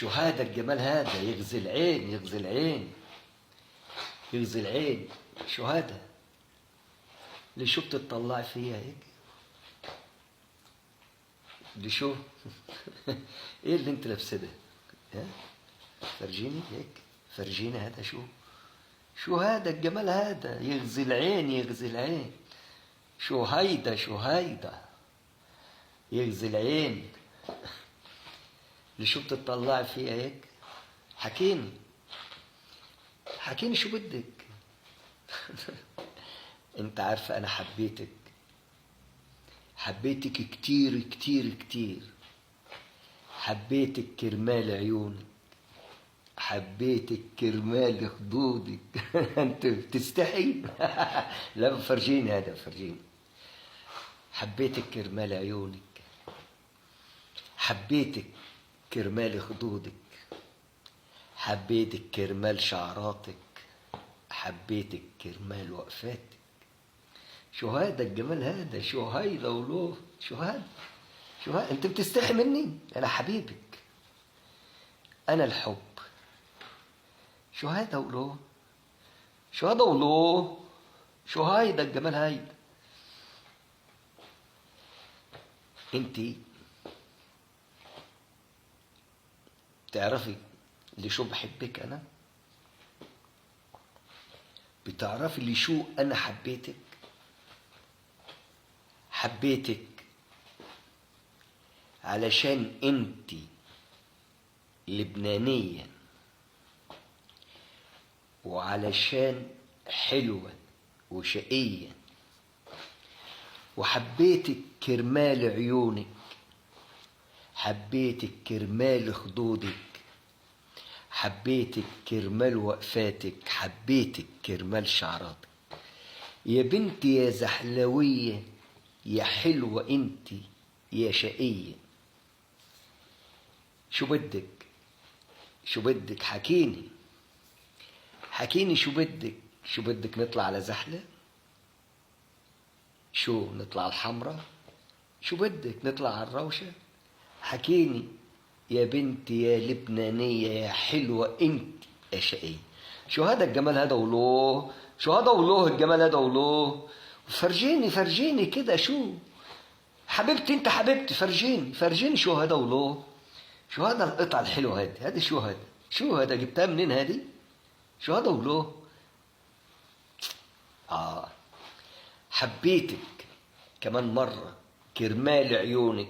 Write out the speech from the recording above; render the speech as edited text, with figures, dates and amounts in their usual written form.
شو هذا الجمال هذا، يغزي العين يغزي العين يغزي العين. شو هذا؟ اللي شو بتطلع فيها هيك؟ اللي شو؟ ايه اللي انت لابسه ده؟ ها؟ فرجيني هيك، فرجيني هذا شو؟ شو هذا الجمال هذا، يغزي العين يغزي العين. شو هيدا شو هيدا، يغزي العين. اللي شو بتطلع فيها هيك؟ حكيني حكيني شو بدك. انت عارفة انا حبيتك، حبيتك كتير كتير كتير. حبيتك كرمال عيونك، حبيتك كرمال خدودك. انت بتستحي. لا فرجيني هذا، فرجيني. حبيتك كرمال عيونك، حبيتك كرمال خدودك، حبيتك كرمال شعراتك، حبيتك كرمال وقفاتك. شو هذا الجمال هذا، شو هيدا ولو، شو هذا، شو هذا. انت بتستحي مني، انا حبيبك، انا الحب. شو هذا ولو، شو هذا ولو، شو هيدا الجمال هيدا. انتي بتعرفي اللي شو بحبك انا؟ بتعرفي اللي شو انا حبيتك؟ حبيتك علشان انتي لبنانية، وعلشان حلوة وشقية، وحبيتك كرمال عيونك، حبيتك كرمال خدودك، حبيتك كرمال وقفاتك، حبيتك كرمال شعراتك. يا بنتي يا زحلوية، يا حلوة انتي، يا شقية. شو بدك، شو بدك، حكيني حكيني شو بدك. شو بدك، نطلع على زحلة؟ شو نطلع الحمرة؟ شو بدك، نطلع على الروشة؟ حكيني يا بنتي يا لبنانية، يا حلوة انت، يا شقية. شو هذا الجمال هذا ولوه، شو هذا ولوه الجمال هذا ولوه. فرجيني فرجيني كده، شو حبيبتي انت حبيبتي، فرجيني فرجيني شو هذا ولوه. شو هذا القطعة الحلوة هذه شو هذا، شو هذا جبتها منين هذه؟ شو هذا ولوه. حبيتك كمان مرة كرمال عيونك،